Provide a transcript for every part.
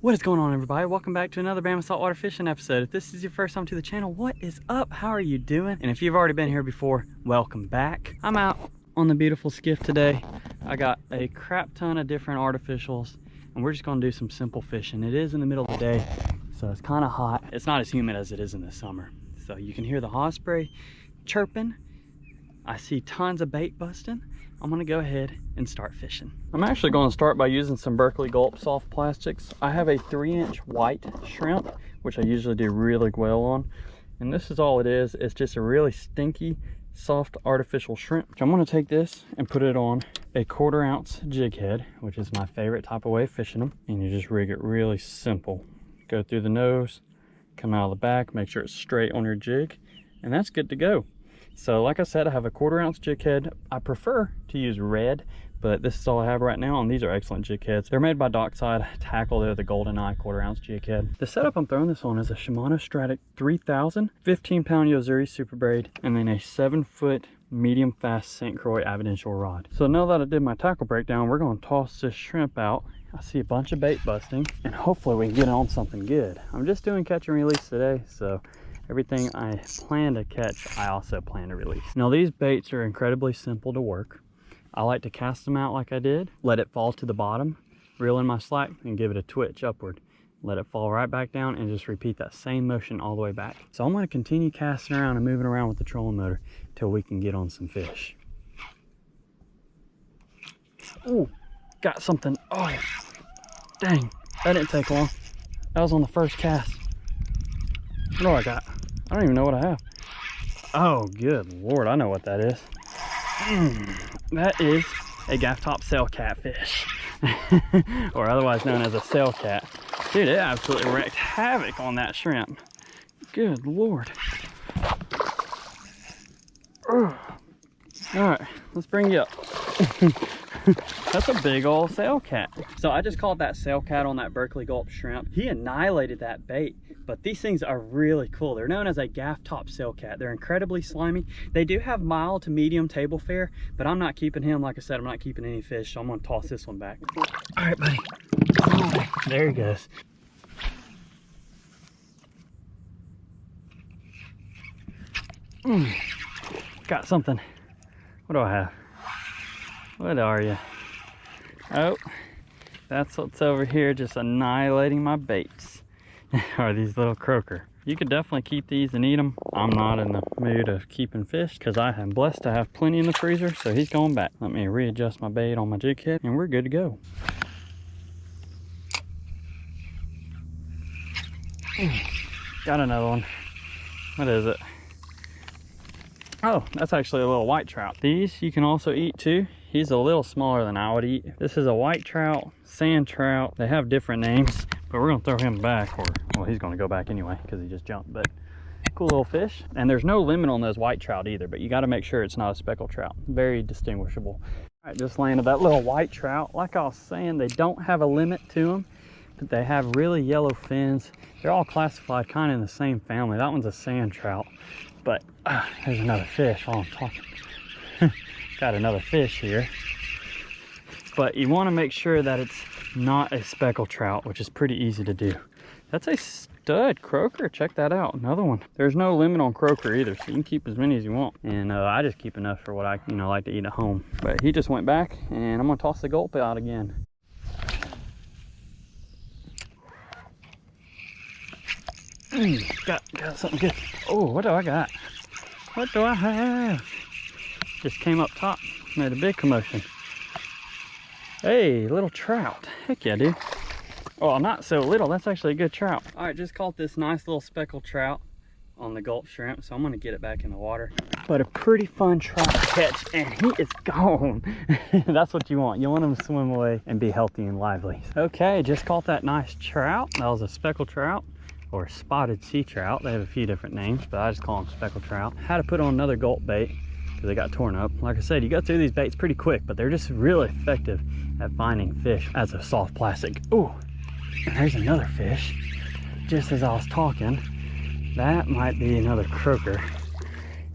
What is going on, everybody? Welcome back to another Bama Saltwater fishing episode. If this is your first time to the channel, what is up? How are you doing? And if you've already been here before, welcome back. I'm out on the beautiful skiff today. I got a crap ton of different artificials, and we're just gonna do some simple fishing. It is in the middle of the day, so it's kind of hot. It's not as humid as it is in the summer. So you can hear the osprey chirping. I see tons of bait busting. I'm gonna go ahead and start fishing. I'm actually gonna start by using some Berkeley Gulp soft plastics. I have a 3-inch white shrimp, which I usually do really well on. And this is all it is. It's just a really stinky, soft artificial shrimp. I'm gonna take this and put it on a 1/4 ounce jig head, which is my favorite type of way of fishing them. And you just rig it really simple. Go through the nose, come out of the back, make sure it's straight on your jig, and that's good to go. So like I said, I have a 1/4 ounce jig head. I prefer to use red, but this is all I have right now, and these are excellent jig heads. They're made by Dockside Tackle. They're the GoldenEye 1/4 ounce jig head. The setup I'm throwing this on is a Shimano Stratic 3000, 15-pound Yozuri super braid, and then a 7-foot medium fast St. Croix Avidential rod. So now that I did my tackle breakdown, we're gonna toss this shrimp out. I see a bunch of bait busting, and hopefully we can get on something good. I'm just doing catch and release today, so everything I plan to catch, I also plan to release. Now these baits are incredibly simple to work. I like to cast them out like I did, let it fall to the bottom, reel in my slack, and give it a twitch upward. Let it fall right back down and just repeat that same motion all the way back. So I'm gonna continue casting around and moving around with the trolling motor till we can get on some fish. Ooh, got something. Oh, dang, that didn't take long. That was on the first cast. What do I got? I don't even know what I have. Oh, good Lord, I know what that is. That is a gaff top sail catfish, or otherwise known as a sail cat. Dude, it absolutely wreaked havoc on that shrimp. Good Lord. All right, let's bring you up. That's a big old sail cat. So I just called that sail cat on that Berkeley Gulp shrimp. He annihilated that bait, but these things are really cool. They're known as a gaff top sail cat. They're incredibly slimy. They do have mild to medium table fare, but I'm not keeping him. Like I said, I'm not keeping any fish, so I'm gonna toss this one back. All right, buddy. Oh, there he goes. Got something. What do I have? What are you? Oh, that's what's over here, just annihilating my baits. Are these little croaker. You could definitely keep these and eat them. I'm not in the mood of keeping fish because I am blessed to have plenty in the freezer, so he's going back. Let me readjust my bait on my jig head and we're good to go. Got another one. What is it? Oh, that's actually a little white trout. These you can also eat too. He's a little smaller than I would eat. This is a white trout, sand trout. They have different names, but we're gonna throw him back, or well, he's gonna go back anyway because he just jumped. But cool little fish. And there's no limit on those white trout either, but you got to make sure it's not a speckled trout. Very distinguishable. All right, just landed that little white trout. Like I was saying, they don't have a limit to them, but they have really yellow fins. They're all classified kind of in the same family. That one's a sand trout, but there's another fish while I'm talking. Got another fish here, but you want to make sure that it's not a speckled trout, which is pretty easy to do. That's a stud croaker. Check that out. Another one. There's no limit on croaker either, so you can keep as many as you want, and I just keep enough for what I like to eat at home. But he just went back, and I'm gonna toss the gulp out again. Got something good. Oh, what do I got? What do I have? Just came up top, made a big commotion. Hey, little trout. Heck yeah, dude. Oh, not so little. That's actually a good trout. All right, just caught this nice little speckled trout on the gulp shrimp, so I'm gonna get it back in the water. But a pretty fun trout to catch, and he is gone. That's what you want. You want him to swim away and be healthy and lively. Okay, just caught that nice trout. That was a speckled trout, or spotted sea trout. They have a few different names, but I just call them speckled trout. Had to put on another gulp bait because they got torn up. Like I said, you go through these baits pretty quick, but they're just really effective at finding fish as a soft plastic. Ooh, and there's another fish. Just as I was talking, that might be another croaker.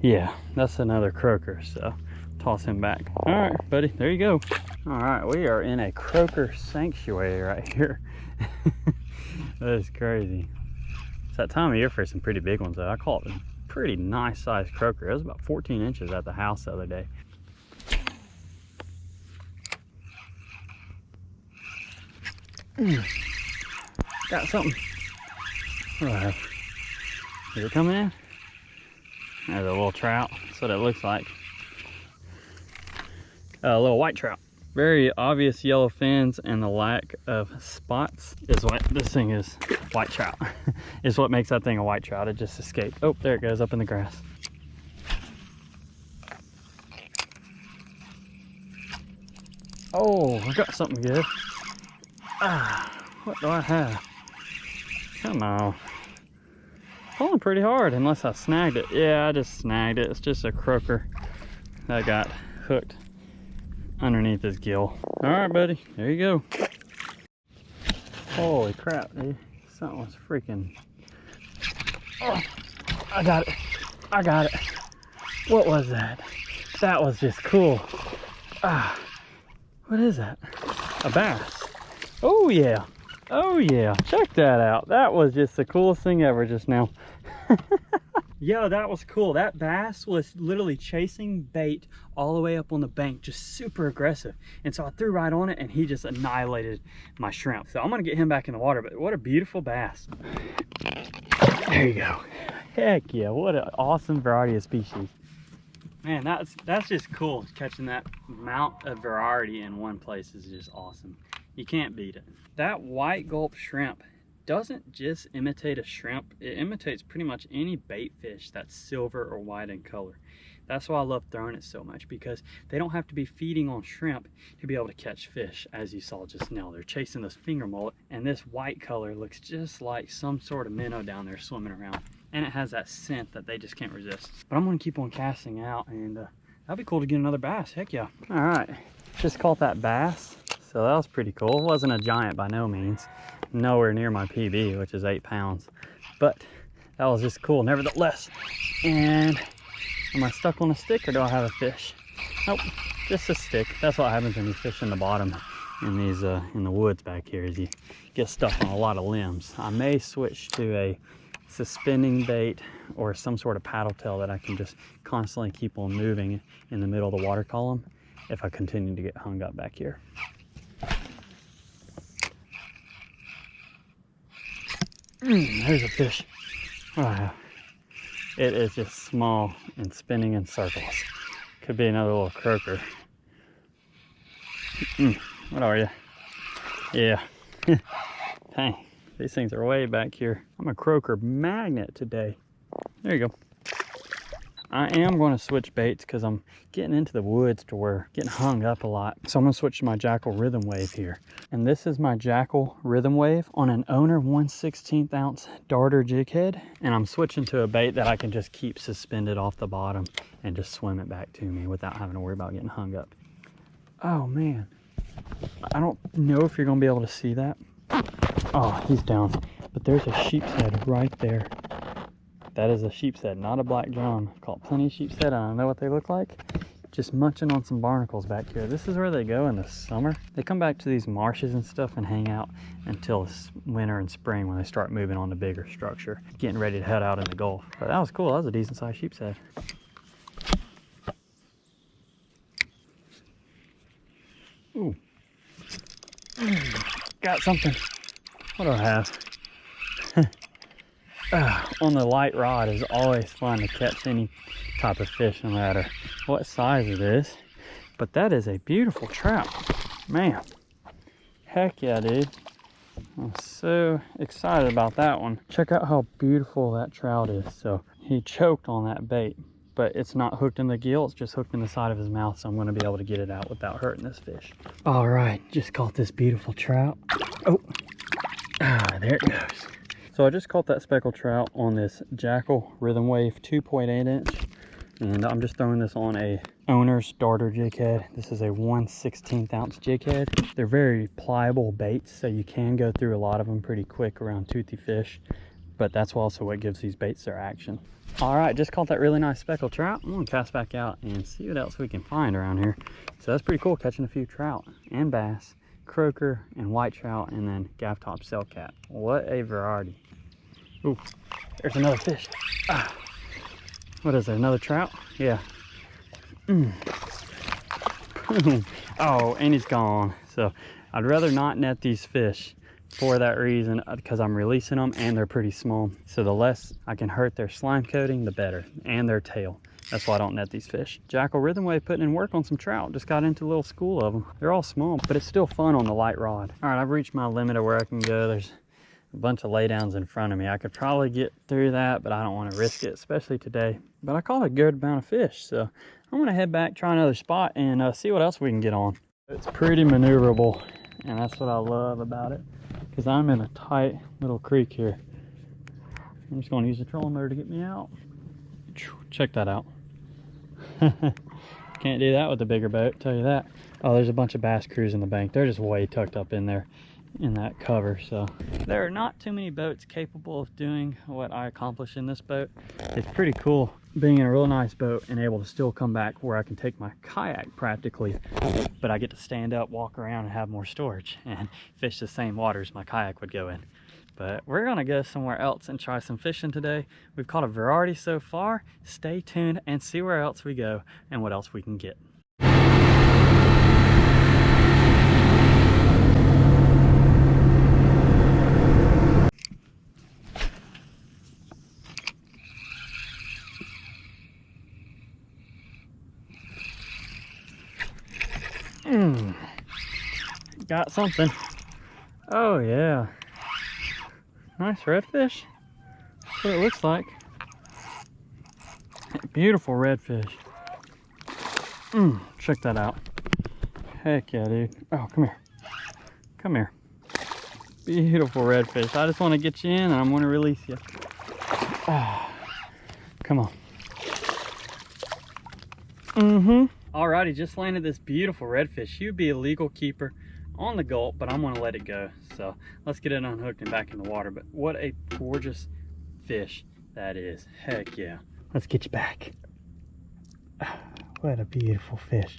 Yeah, that's another croaker, so toss him back. All right, buddy, there you go. All right, we are in a croaker sanctuary right here. That is crazy. It's that time of year for some pretty big ones though. I caught a pretty nice sized croaker. It was about 14 inches at the house the other day. Got something. What do I have? Is it coming in? There's a little trout. That's what it looks like. A little white trout. Very obvious yellow fins and the lack of spots is what this thing is. White trout is what makes that thing a white trout. It just escaped. Oh, there it goes up in the grass. Oh, I got something good. What do I have? Come on. Pulling pretty hard unless I snagged it. Yeah, I just snagged it. It's just a croaker that got hooked underneath his gill. All right, buddy, there you go. Holy crap, dude. Something was freaking... Oh, I got it. I got it. What was that? That was just cool. What is that? A bass. Oh yeah. Oh yeah. Check that out. That was just the coolest thing ever just now. Yo, that was cool. That bass was literally chasing bait all the way up on the bank, just super aggressive. And so I threw right on it and he just annihilated my shrimp. So I'm gonna get him back in the water, but what a beautiful bass. There you go. Heck yeah, what an awesome variety of species. Man, that's just cool. Catching that amount of variety in one place is just awesome. You can't beat it. That white gulp shrimp doesn't just imitate a shrimp, it imitates pretty much any bait fish that's silver or white in color. That's why I love throwing it so much, because they don't have to be feeding on shrimp to be able to catch fish. As you saw just now, they're chasing this finger mullet, and this white color looks just like some sort of minnow down there swimming around, and it has that scent that they just can't resist. But I'm gonna keep on casting out, and that'd be cool to get another bass. Heck yeah. All right, just caught that bass, so that was pretty cool. It wasn't a giant by no means, nowhere near my PB, which is 8 pounds, but that was just cool nevertheless. And am I stuck on a stick or do I have a fish? Nope, just a stick. That's what happens when you fish in the bottom in these in the woods back here, is you get stuck on a lot of limbs. I may switch to a suspending bait or some sort of paddle tail that I can just constantly keep on moving in the middle of the water column if I continue to get hung up back here. There's a fish. Oh, it is just small and spinning in circles. Could be another little croaker. What are you? Yeah. Dang, these things are way back here. I'm a croaker magnet today. There you go. I am going to switch baits because I'm getting into the woods to where getting hung up a lot. So I'm going to switch to my Jackal Rhythm Wave here. And this is my Jackal Rhythm Wave on an Owner 1/16 ounce darter jig head. And I'm switching to a bait that I can just keep suspended off the bottom and just swim it back to me without having to worry about getting hung up. Oh man, I don't know if you're going to be able to see that. Oh, he's down. But there's a sheep's head right there. That is a sheep's head, not a black john. I've caught plenty of sheep's head. I don't know what they look like. Just munching on some barnacles back here. This is where they go in the summer. They come back to these marshes and stuff and hang out until winter and spring when they start moving on to bigger structure, getting ready to head out in the Gulf. But that was cool. That was a decent sized sheep's head. Ooh. Got something. What do I have? On the light rod is always fun to catch any type of fish, no matter what size it is. But that is a beautiful trout, man. Heck yeah, dude. I'm so excited about that one. Check out how beautiful that trout is. So he choked on that bait, but it's not hooked in the gill, it's just hooked in the side of his mouth, so I'm going to be able to get it out without hurting this fish. All right, just caught this beautiful trout. Oh, there it goes. So I just caught that speckled trout on this Jackal Rhythm Wave 2.8 inch, and I'm just throwing this on a Owner's darter jig head. This is a 1/16 ounce jig head. They're very pliable baits, so you can go through a lot of them pretty quick around toothy fish, but that's also what gives these baits their action. All right, just caught that really nice speckled trout. I'm gonna cast back out and see what else we can find around here. So that's pretty cool, catching a few trout and bass croaker, and white trout, and then gaff top shell cat. What a variety. Ooh, there's another fish. Ah. What is there, another trout? Yeah. Oh, and he's gone. So I'd rather not net these fish for that reason, because I'm releasing them and they're pretty small. So the less I can hurt their slime coating, the better, and their tail. That's why I don't net these fish. Jackal Rhythm Wave putting in work on some trout. Just got into a little school of them. They're all small, but it's still fun on the light rod. All right, I've reached my limit of where I can go. There's a bunch of laydowns in front of me. I could probably get through that, but I don't want to risk it, especially today. But I caught a good amount of fish, so I'm gonna head back, try another spot, and see what else we can get on. It's pretty maneuverable, and that's what I love about it, because I'm in a tight little creek here. I'm just gonna use the trolling motor to get me out. Check that out. Can't do that with a bigger boat, tell you that. Oh, there's a bunch of bass cruising the bank. They're just way tucked up in there in that cover. So there are not too many boats capable of doing what I accomplish in this boat. It's pretty cool being in a real nice boat and able to still come back where I can take my kayak practically, but I get to stand up, walk around, and have more storage and fish the same waters my kayak would go in. But we're gonna go somewhere else and try some fishing today. We've caught a variety so far. Stay tuned and see where else we go and what else we can get. Got something. Oh yeah. Nice redfish. That's what it looks like. Beautiful redfish. Check that out. Heck yeah, dude. Oh, come here. Come here. Beautiful redfish. I just want to get you in and I'm going to release you. Ah, come on. Alrighty, just landed this beautiful redfish. He would be a legal keeper on the gulp, but I'm going to let it go. So let's get it unhooked and back in the water. But what a gorgeous fish that is. Heck yeah. Let's get you back. What a beautiful fish.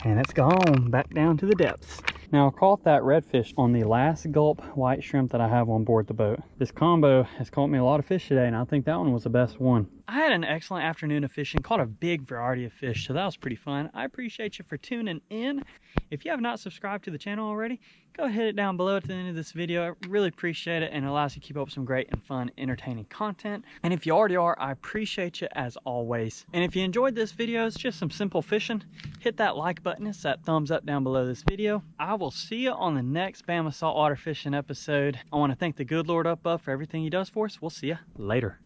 And it's gone back down to the depths. Now I caught that redfish on the last gulp white shrimp that I have on board the boat. This combo has caught me a lot of fish today, and I think that one was the best one. I had an excellent afternoon of fishing, caught a big variety of fish, so that was pretty fun. I appreciate you for tuning in. If you have not subscribed to the channel already, go ahead hit it down below at the end of this video. I really appreciate it, and it allows you to keep up some great and fun, entertaining content. And if you already are, I appreciate you as always. And if you enjoyed this video, it's just some simple fishing, hit that like button, it's that thumbs up down below this video. I will see you on the next Bama Saltwater Fishing episode. I want to thank the good Lord up above for everything he does for us. We'll see you later.